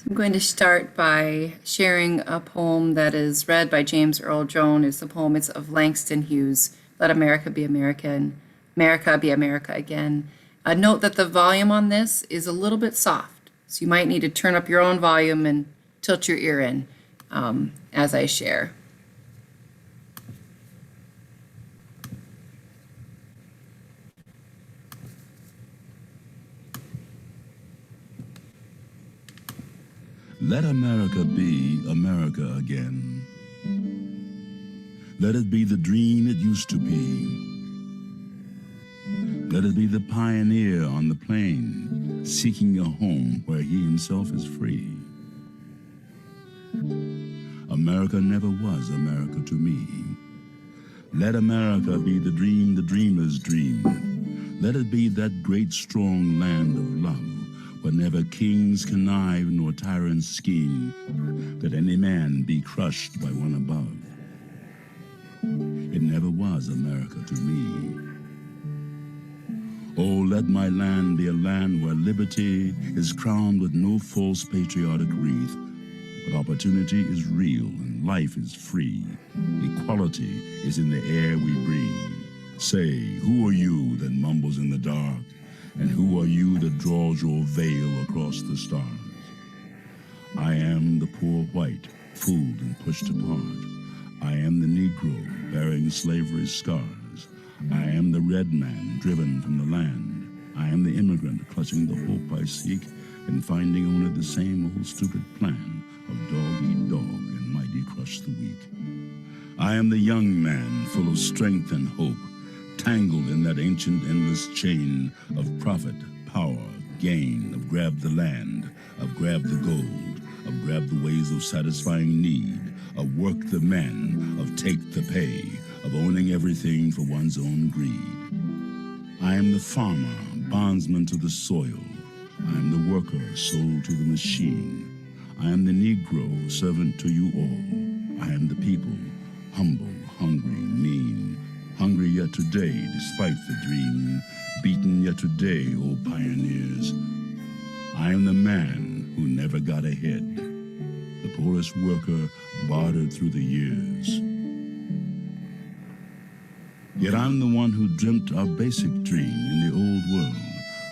I'm going to start by sharing a poem that is read by James Earl Jones. It's the poem, it's of Langston Hughes, Let America Be American, America Be America Again. Note that the volume on this is a little bit soft, so you might need to turn up your own volume and tilt your ear in as I share. Let America be America again. Let it be the dream it used to be. Let it be the pioneer on the plain, seeking a home where he himself is free. America never was America to me. Let America be the dream the dreamers dream. Let it be that great strong land of love, where never kings connive nor tyrants scheme, that any man be crushed by one above. It never was America to me. Oh, let my land be a land where liberty is crowned with no false patriotic wreath, but opportunity is real and life is free. Equality is in the air we breathe. Say, who are you that mumbles in the dark? And who are you that draws your veil across the stars? I am the poor white, fooled and pushed apart. I am the Negro bearing slavery's scars. I am the red man driven from the land. I am the immigrant clutching the hope I seek and finding only the same old stupid plan of dog eat dog and mighty crush the weak. I am the young man full of strength and hope, tangled in that ancient endless chain of profit, power, gain, of grab the land, of grab the gold, of grab the ways of satisfying need, of work the men, of take the pay, of owning everything for one's own greed. I am the farmer, bondsman to the soil. I am the worker, sold to the machine. I am the Negro, servant to you all. I am the people, humble, hungry, mean, hungry yet today, despite the dream, beaten yet today, O pioneers. I am the man who never got ahead, the poorest worker bartered through the years. Yet I'm the one who dreamt our basic dream in the old world,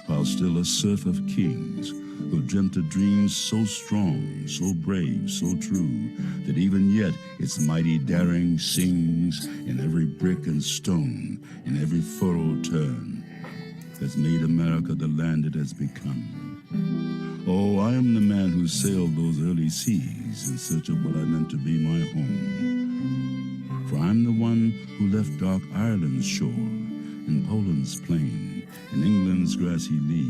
while still a serf of kings, who dreamt a dream so strong, so brave, so true, that even yet its mighty daring sings in every brick and stone, in every furrowed turn, that's made America the land it has become. Oh, I am the man who sailed those early seas in search of what I meant to be my home. For I'm the one who left dark Ireland's shore, in Poland's plain, in England's grassy lea,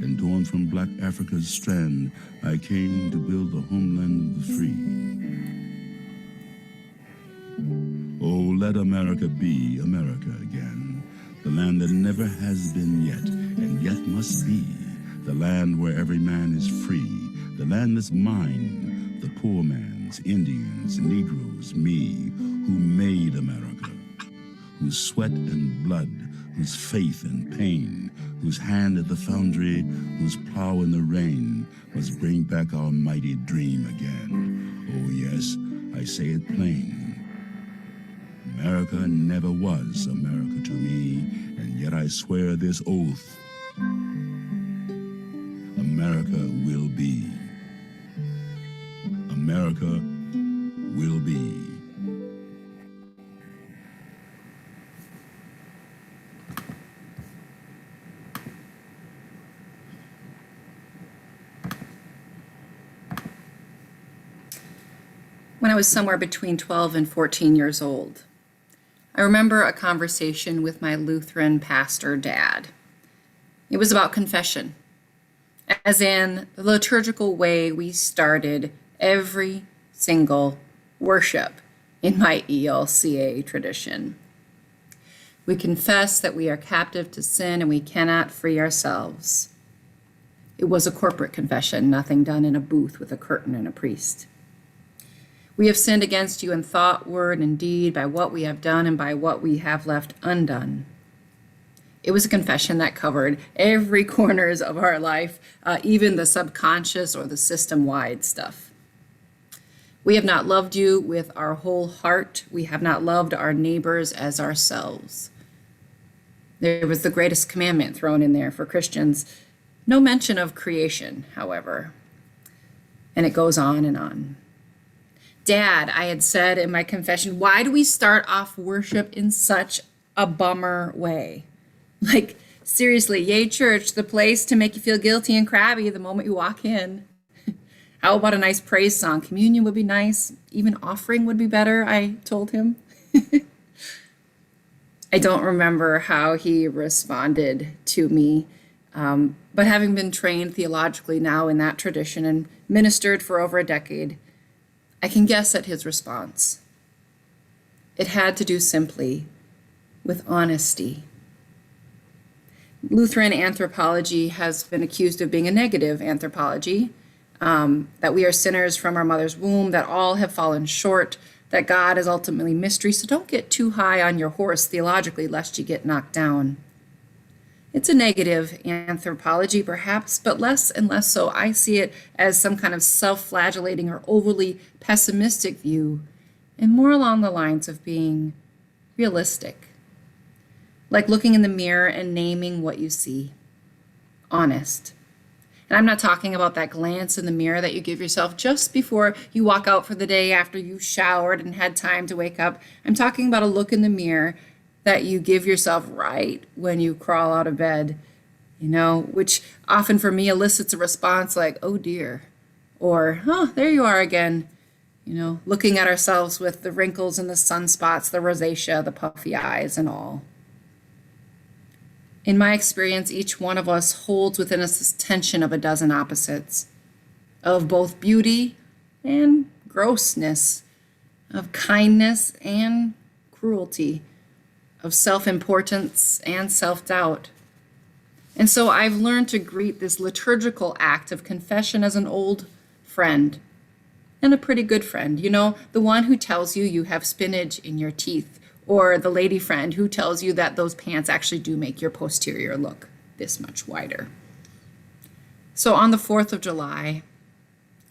and torn from black Africa's strand, I came to build the homeland of the free. Oh, let America be America again, the land that never has been yet, and yet must be, the land where every man is free, the land that's mine, the poor man's, Indians, Negroes, me, who made America, whose sweat and blood, whose faith and pain, whose hand at the foundry, whose plow in the rain, must bring back our mighty dream again. Oh yes, I say it plain. America never was America to me, and yet I swear this oath, America will be. America will be. When I was somewhere between 12 and 14 years old, I remember a conversation with my Lutheran pastor dad. It was about confession, as in the liturgical way we started every single worship in my ELCA tradition. We confess that we are captive to sin and we cannot free ourselves. It was a corporate confession, nothing done in a booth with a curtain and a priest. We have sinned against you in thought, word, and deed, by what we have done and by what we have left undone. It was a confession that covered every corners of our life, even the subconscious or the system-wide stuff. We have not loved you with our whole heart. We have not loved our neighbors as ourselves. There was the greatest commandment thrown in there for Christians. No mention of creation, however. And it goes on and on. Dad, I had said in my confession, why do we start off worship in such a bummer way? Like, seriously, yay, church, the place to make you feel guilty and crabby the moment you walk in. How about a nice praise song? Communion would be nice. Even offering would be better, I told him. I don't remember how he responded to me, but having been trained theologically now in that tradition and ministered for over a decade, I can guess at his response. It had to do simply with honesty. Lutheran anthropology has been accused of being a negative anthropology, that we are sinners from our mother's womb, that all have fallen short, that God is ultimately mystery. So don't get too high on your horse theologically, lest you get knocked down. It's a negative anthropology, perhaps, but less and less so. I see it as some kind of self-flagellating or overly pessimistic view, and more along the lines of being realistic. Like looking in the mirror and naming what you see. Honest. And I'm not talking about that glance in the mirror that you give yourself just before you walk out for the day after you showered and had time to wake up. I'm talking about a look in the mirror that you give yourself right when you crawl out of bed, which often for me elicits a response like, oh dear, or, oh, there you are again, looking at ourselves with the wrinkles and the sunspots, the rosacea, the puffy eyes and all. In my experience, each one of us holds within us this tension of a dozen opposites, of both beauty and grossness, of kindness and cruelty, of self-importance and self-doubt. And so I've learned to greet this liturgical act of confession as an old friend, and a pretty good friend, the one who tells you you have spinach in your teeth, or the lady friend who tells you that those pants actually do make your posterior look this much wider. So on the 4th of July,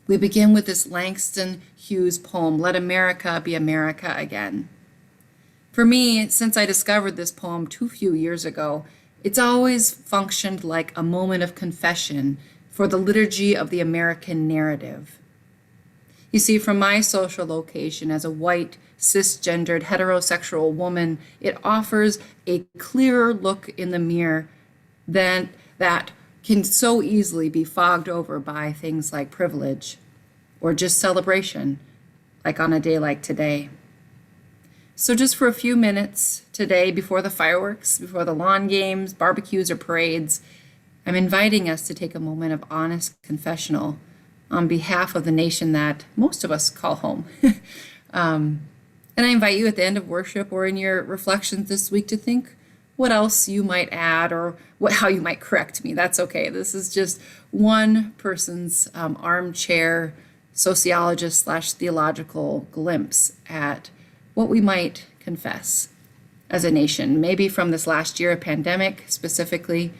we begin with this Langston Hughes poem, Let America Be America Again. For me, since I discovered this poem too few years ago, it's always functioned like a moment of confession for the liturgy of the American narrative. You see, from my social location as a white, cisgendered, heterosexual woman, it offers a clearer look in the mirror than that can so easily be fogged over by things like privilege or just celebration, like on a day like today. So just for a few minutes today, before the fireworks, before the lawn games, barbecues, or parades, I'm inviting us to take a moment of honest confessional on behalf of the nation that most of us call home. And I invite you at the end of worship or in your reflections this week to think what else you might add or how you might correct me. That's okay. This is just one person's armchair sociologist / theological glimpse at what we might confess as a nation, maybe from this last year of pandemic specifically.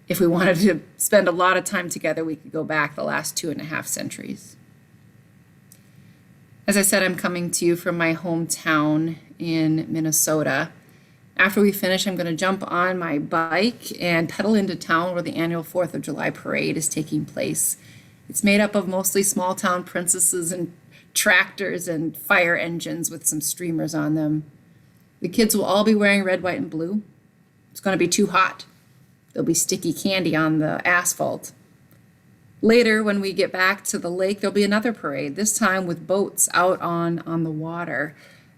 If we wanted to spend a lot of time together, we could go back the last 2.5 centuries. As I said, I'm coming to you from my hometown in Minnesota. After we finish, I'm going to jump on my bike and pedal into town where the annual 4th of July parade is taking place. It's made up of mostly small town princesses and tractors and fire engines with some streamers on them. The kids will all be wearing red, white, and blue. It's going to be too hot. There'll be sticky candy on the asphalt. Later, when we get back to the lake, there'll be another parade, this time with boats out on the water.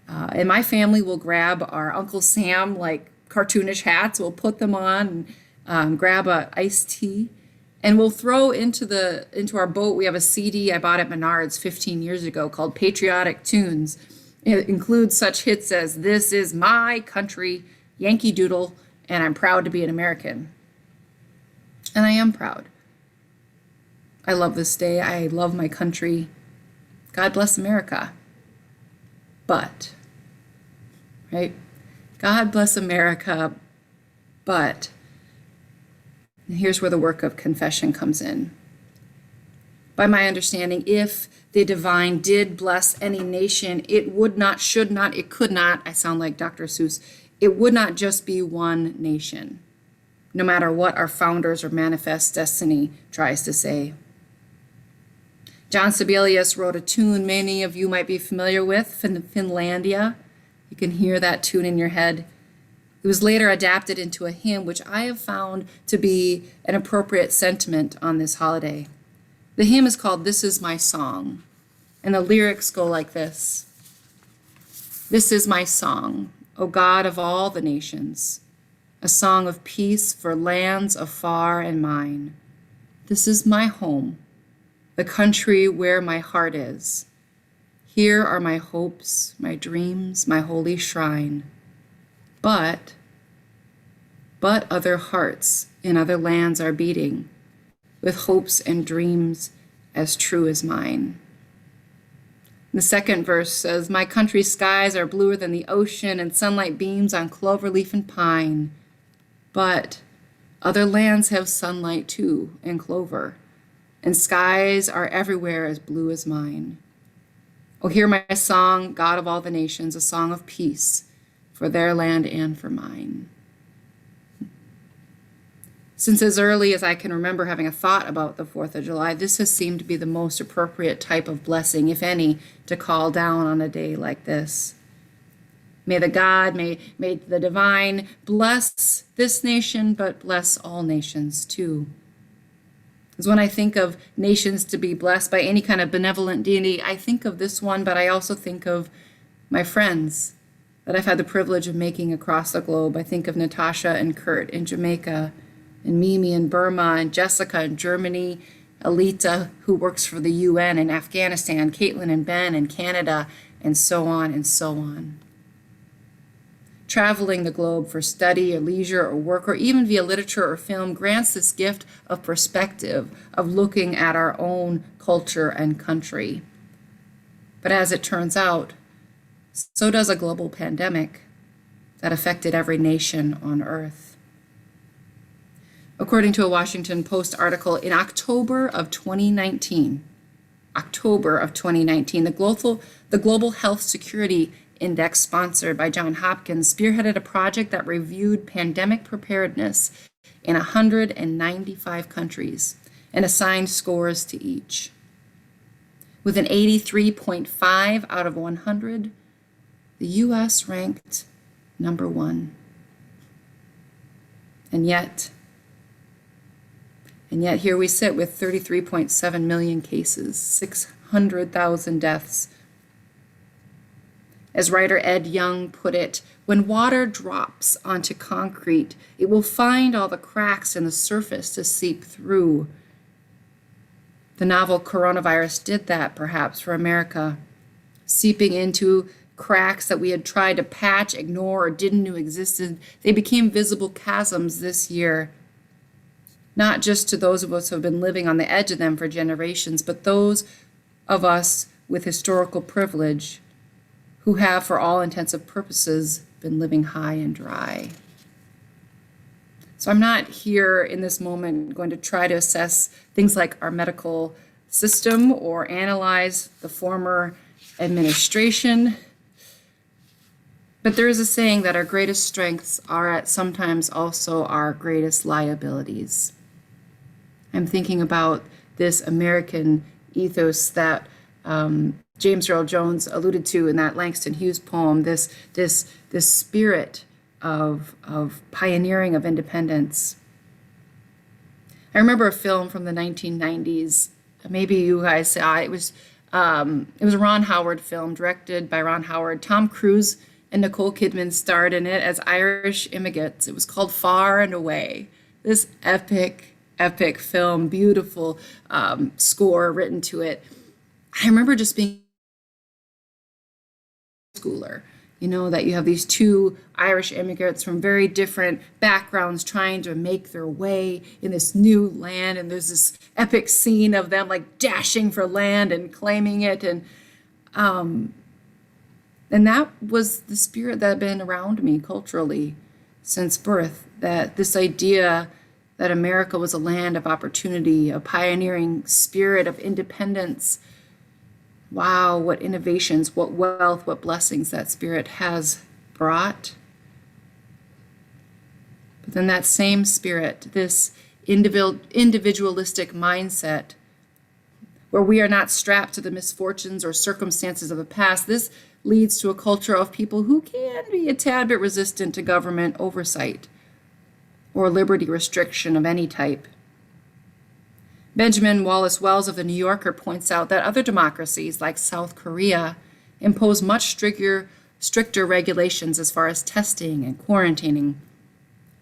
And my family will grab our Uncle Sam, cartoonish hats. We'll put them on and grab a iced tea. And we'll throw into our boat, we have a CD I bought at Menards 15 years ago called Patriotic Tunes. It includes such hits as This Is My Country, Yankee Doodle, and I'm Proud to Be an American. And I am proud. I love this day. I love my country. God bless America. But, right? God bless America, But, and here's where the work of confession comes in. By my understanding, if the divine did bless any nation, it would not, should not, it could not, I sound like Dr. Seuss, it would not just be one nation, no matter what our founders or manifest destiny tries to say. John Sibelius wrote a tune many of you might be familiar with, Finlandia. You can hear that tune in your head. It was later adapted into a hymn, which I have found to be an appropriate sentiment on this holiday. The hymn is called This Is My Song, and the lyrics go like this. This is my song, O God of all the nations, a song of peace for lands afar and mine. This is my home, the country where my heart is. Here are my hopes, my dreams, my holy shrine. But other hearts in other lands are beating, with hopes and dreams as true as mine. The second verse says, my country's skies are bluer than the ocean, and sunlight beams on clover leaf and pine. But other lands have sunlight too, and clover, and skies are everywhere as blue as mine. Oh, hear my song, God of all the nations, a song of peace for their land and for mine. Since as early as I can remember having a thought about the 4th of July, this has seemed to be the most appropriate type of blessing, if any, to call down on a day like this. May the God, may the divine bless this nation, but bless all nations too. Because when I think of nations to be blessed by any kind of benevolent deity, I think of this one, but I also think of my friends that I've had the privilege of making across the globe. I think of Natasha and Kurt in Jamaica, and Mimi in Burma, and Jessica in Germany, Alita, who works for the UN in Afghanistan, Caitlin and Ben in Canada, and so on and so on. Traveling the globe for study or leisure or work, or even via literature or film, grants this gift of perspective, of looking at our own culture and country. But as it turns out, so does a global pandemic that affected every nation on Earth. According to a Washington Post article in October of 2019, the Global Health Security Index, sponsored by Johns Hopkins, spearheaded a project that reviewed pandemic preparedness in 195 countries and assigned scores to each. With an 83.5 out of 100, the U.S. ranked number 1. And yet here we sit with 33.7 million cases, 600,000 deaths. As writer Ed Young put it, when water drops onto concrete, it will find all the cracks in the surface to seep through. The novel coronavirus did that, perhaps, for America, seeping into cracks that we had tried to patch, ignore, or didn't know existed. They became visible chasms this year, not just to those of us who have been living on the edge of them for generations, but those of us with historical privilege who have, for all intents and purposes, been living high and dry. So I'm not here in this moment going to try to assess things like our medical system or analyze the former administration. But there is a saying that our greatest strengths are at sometimes also our greatest liabilities. I'm thinking about this American ethos that James Earl Jones alluded to in that Langston Hughes poem, this spirit of pioneering of independence. I remember a film from the 1990s. Maybe you guys saw it. It was a Ron Howard film, directed by Ron Howard. Tom Cruise and Nicole Kidman starred in it as Irish immigrants. It was called Far and Away. This epic film, beautiful score written to it. I remember just being a schooler, that you have these two Irish immigrants from very different backgrounds trying to make their way in this new land. And there's this epic scene of them like dashing for land and claiming it. And that was the spirit that had been around me culturally since birth. that this idea that America was a land of opportunity, a pioneering spirit of independence. Wow, what innovations, what wealth, what blessings that spirit has brought. But then that same spirit, this individualistic mindset, where we are not strapped to the misfortunes or circumstances of the past, this leads to a culture of people who can be a tad bit resistant to government oversight or liberty restriction of any type. Benjamin Wallace Wells of The New Yorker points out that other democracies, like South Korea, impose much stricter regulations as far as testing and quarantining.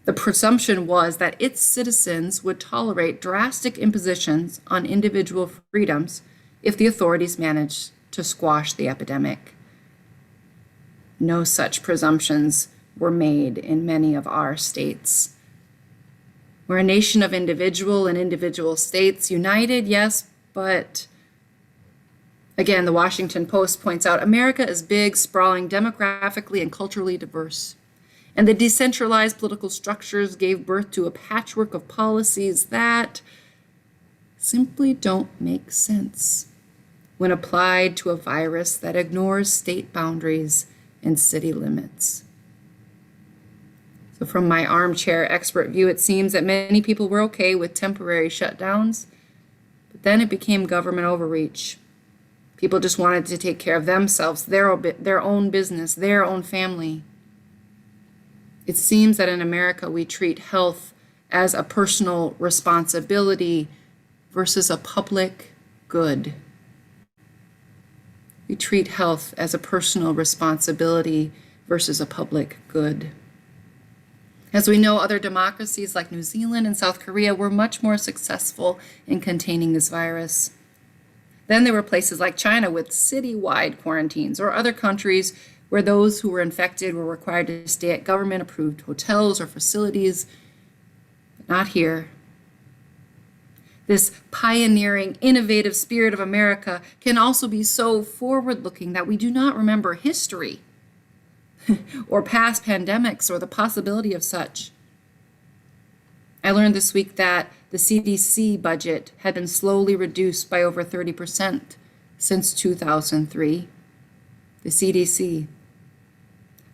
The presumption was that its citizens would tolerate drastic impositions on individual freedoms if the authorities managed to squash the epidemic. No such presumptions were made in many of our states. We're a nation of individual states, united, yes, but again, the Washington Post points out America is big, sprawling, demographically and culturally diverse. And the decentralized political structures gave birth to a patchwork of policies that simply don't make sense when applied to a virus that ignores state boundaries and city limits. So from my armchair expert view, it seems that many people were okay with temporary shutdowns, but then it became government overreach. People just wanted to take care of themselves, their own business, their own family. It seems that in America, we treat health as a personal responsibility versus a public good. We treat health as a personal responsibility versus a public good. As we know, other democracies like New Zealand and South Korea were much more successful in containing this virus. Then there were places like China with citywide quarantines, or other countries where those who were infected were required to stay at government-approved hotels or facilities. But not here. This pioneering, innovative spirit of America can also be so forward-looking that we do not remember history or past pandemics or the possibility of such. I learned this week that the CDC budget had been slowly reduced by over 30% since 2003. The CDC.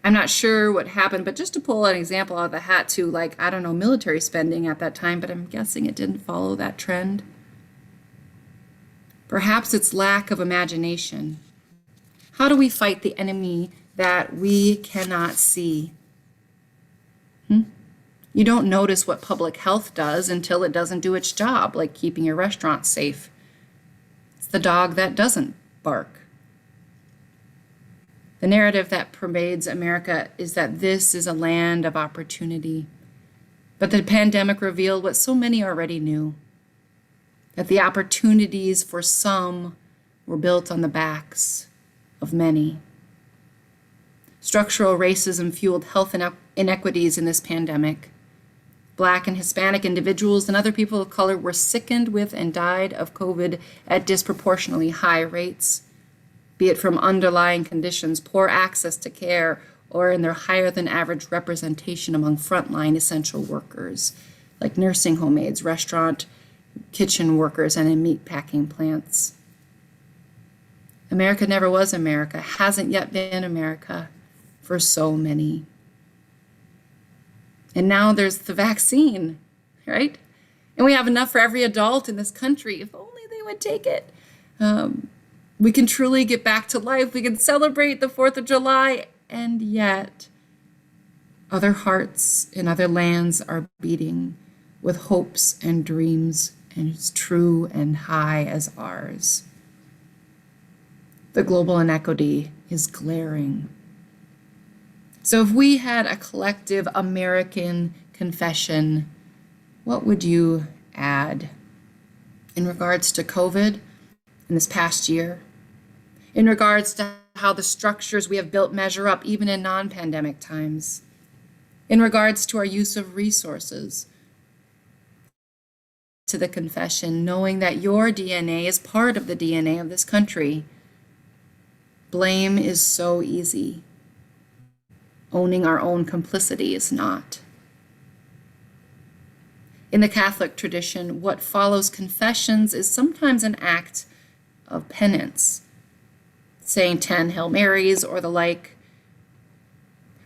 I'm not sure what happened, but just to pull an example out of the hat to, military spending at that time, but I'm guessing it didn't follow that trend. Perhaps it's lack of imagination. How do we fight the enemy that we cannot see? You don't notice what public health does until it doesn't do its job, like keeping your restaurant safe. It's the dog that doesn't bark. The narrative that pervades America is that this is a land of opportunity. But the pandemic revealed what so many already knew, that the opportunities for some were built on the backs of many. Structural racism fueled health inequities in this pandemic. Black and Hispanic individuals and other people of color were sickened with and died of COVID at disproportionately high rates, be it from underlying conditions, poor access to care, or in their higher than average representation among frontline essential workers, like nursing home aides, restaurant, kitchen workers, and in meatpacking plants. America never was America, hasn't yet been America for so many. And now there's the vaccine, right? And we have enough for every adult in this country, if only they would take it. We can truly get back to life. We can celebrate the 4th of July, and yet other hearts in other lands are beating with hopes and dreams as true and high as ours. The global inequity is glaring. So if we had a collective American confession, what would you add in regards to COVID in this past year? In regards to how the structures we have built measure up even in non-pandemic times? In regards to our use of resources? To the confession, knowing that your DNA is part of the DNA of this country. Blame is so easy. Owning our own complicity is not. In the Catholic tradition, what follows confessions is sometimes an act of penance, saying 10 Hail Marys or the like.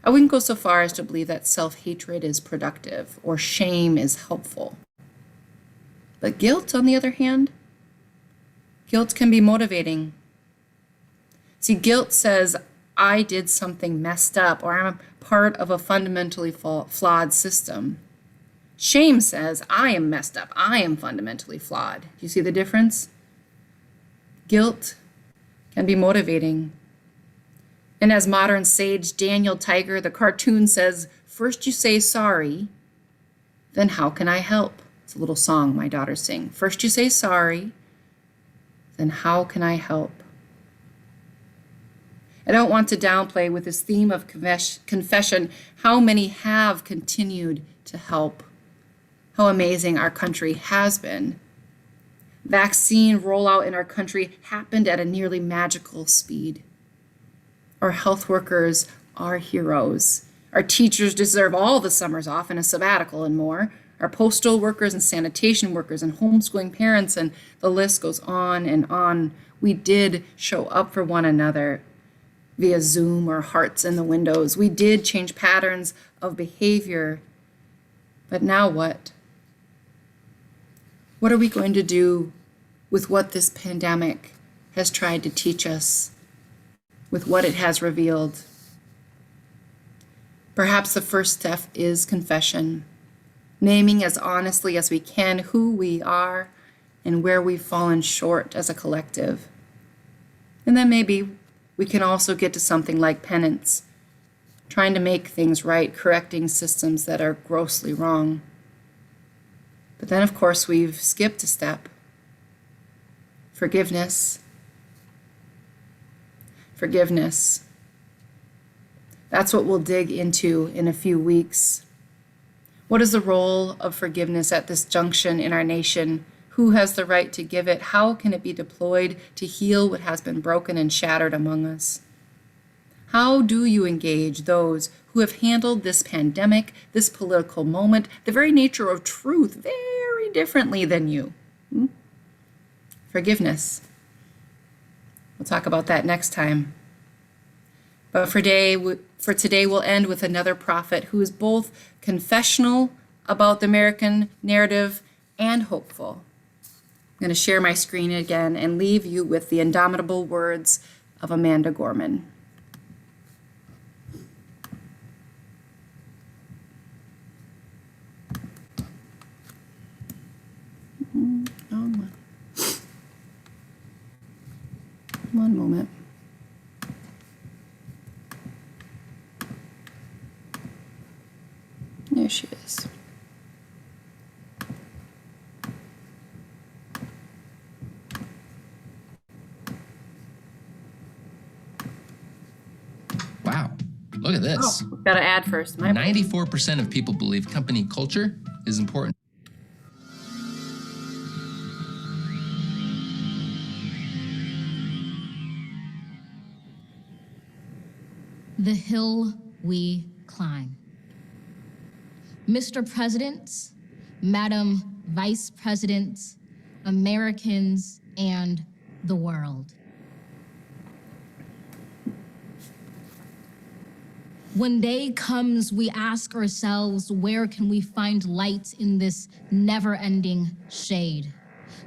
I wouldn't go so far as to believe that self-hatred is productive or shame is helpful. But guilt, on the other hand, guilt can be motivating. See, guilt says, I did something messed up, or I'm a part of a fundamentally flawed system. Shame says, I am messed up, I am fundamentally flawed. Do you see the difference? Guilt can be motivating. And as modern sage Daniel Tiger, the cartoon says, first you say sorry, then how can I help? It's a little song my daughters sing. First you say sorry, then how can I help? I don't want to downplay with this theme of confession how many have continued to help, how amazing our country has been. Vaccine rollout in our country happened at a nearly magical speed. Our health workers are heroes. Our teachers deserve all the summers off and a sabbatical and more. Our postal workers and sanitation workers and homeschooling parents, and the list goes on and on. We did show up for one another via Zoom or hearts in the windows. We did change patterns of behavior. But now what? What are we going to do with what this pandemic has tried to teach us, with what it has revealed? Perhaps the first step is confession, naming as honestly as we can who we are and where we've fallen short as a collective. And then maybe we can also get to something like penance, trying to make things right, correcting systems that are grossly wrong. But then, of course, we've skipped a step. Forgiveness. Forgiveness. That's what we'll dig into in a few weeks. What is the role of forgiveness at this junction in our nation? Who has the right to give it? How can it be deployed to heal what has been broken and shattered among us? How do you engage those who have handled this pandemic, this political moment, the very nature of truth very differently than you? Forgiveness. We'll talk about that next time. But for today, we'll end with another prophet who is both confessional about the American narrative and hopeful. I'm going to share my screen again and leave you with the indomitable words of Amanda Gorman. One moment. There she is. Wow, look at this. Oh, got to add first. 94% of people believe company culture is important. The hill we climb. Mr. President, Madam Vice President, Americans, and the world. When day comes, we ask ourselves, where can we find light in this never-ending shade?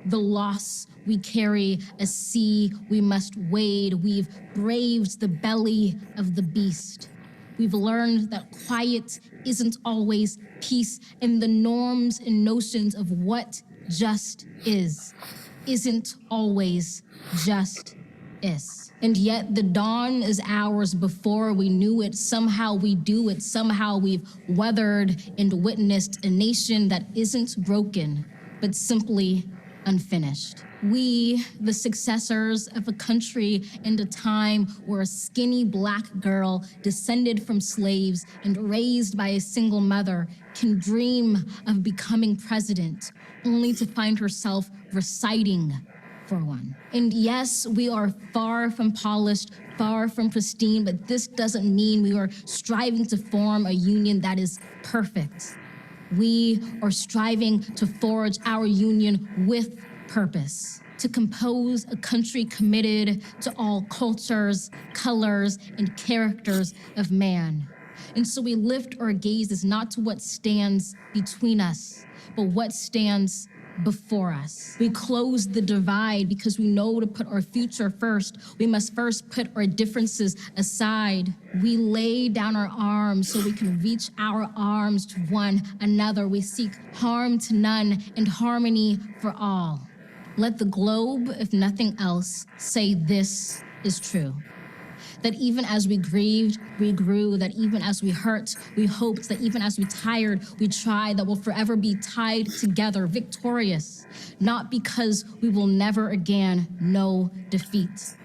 The loss we carry, a sea we must wade. We've braved the belly of the beast. We've learned that quiet isn't always peace, and the norms and notions of what just isn't always just is. And yet the dawn is ours before we knew it. Somehow we do it. Somehow we've weathered and witnessed a nation that isn't broken, but simply unfinished. We, the successors of a country and a time where a skinny Black girl descended from slaves and raised by a single mother can dream of becoming president, only to find herself reciting for one. And yes, we are far from polished, far from pristine, but this doesn't mean we are striving to form a union that is perfect. We are striving to forge our union with purpose, to compose a country committed to all cultures, colors, and characters of man. And so we lift our gazes not to what stands between us, but what stands before us. We close the divide because we know to put our future first, we must first put our differences aside. We lay down our arms so we can reach our arms to one another. We seek harm to none and harmony for all. Let the globe, if nothing else, say this is true. That even as we grieved, we grew, that even as we hurt, we hoped, that even as we tired, we tried, that we'll forever be tied together, victorious, not because we will never again know defeat,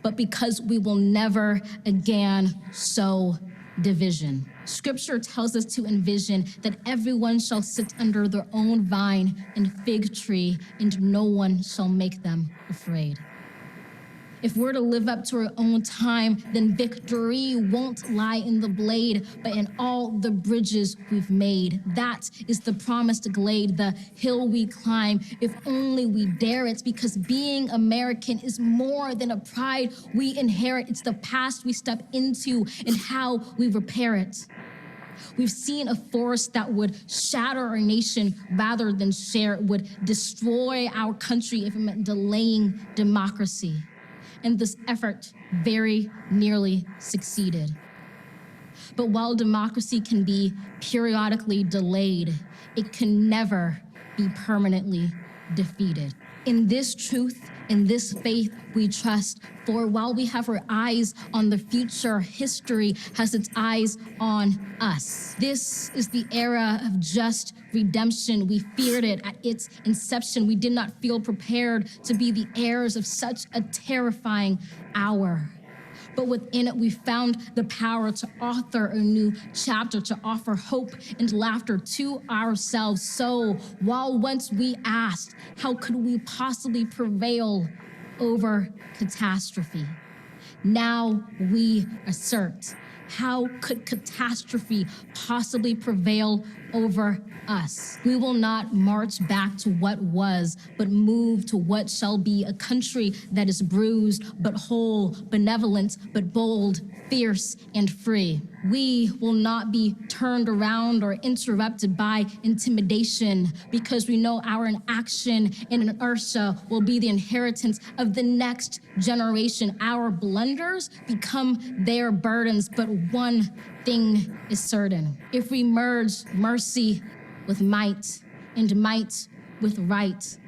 but because we will never again sow division. Scripture tells us to envision that everyone shall sit under their own vine and fig tree, and no one shall make them afraid. If we're to live up to our own time, then victory won't lie in the blade, but in all the bridges we've made. That is the promised glade, the hill we climb, if only we dare it, because being American is more than a pride we inherit. It's the past we step into and how we repair it. We've seen a force that would shatter our nation rather than share it, would destroy our country if it meant delaying democracy. And this effort very nearly succeeded. But while democracy can be periodically delayed, it can never be permanently defeated. In this truth, in this faith, we trust, for while we have our eyes on the future, history has its eyes on us. This is the era of just redemption. We feared it at its inception. We did not feel prepared to be the heirs of such a terrifying hour. But within it, we found the power to author a new chapter, to offer hope and laughter to ourselves. So while once we asked, how could we possibly prevail over catastrophe? Now we assert, how could catastrophe possibly prevail over us? We will not march back to what was, but move to what shall be, a country that is bruised but whole, benevolent but bold, fierce and free. We will not be turned around or interrupted by intimidation, because we know our inaction and inertia will be the inheritance of the next generation. Our blunders become their burdens, but one thing is certain. If we merge mercy with might and might with right,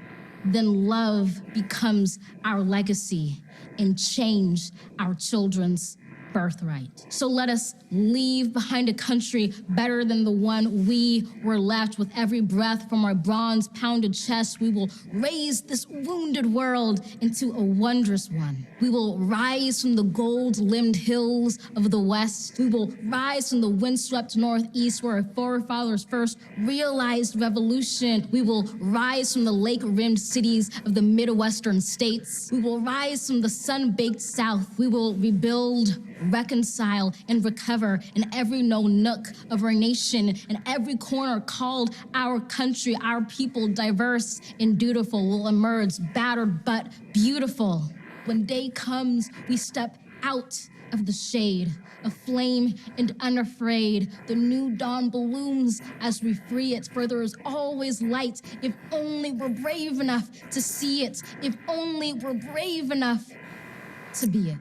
then love becomes our legacy and change our children's birthright. So let us leave behind a country better than the one we were left. With every breath from our bronze-pounded chest, we will raise this wounded world into a wondrous one. We will rise from the gold-limbed hills of the West. We will rise from the windswept Northeast, where our forefathers first realized revolution. We will rise from the lake-rimmed cities of the Midwestern states. We will rise from the sun-baked South. We will rebuild, reconcile, and recover in every known nook of our nation, in every corner called our country. Our people, diverse and dutiful, will emerge battered but beautiful. When day comes, we step out of the shade, aflame and unafraid. The new dawn blooms as we free it, for there is always light, if only we're brave enough to see it, if only we're brave enough to be it.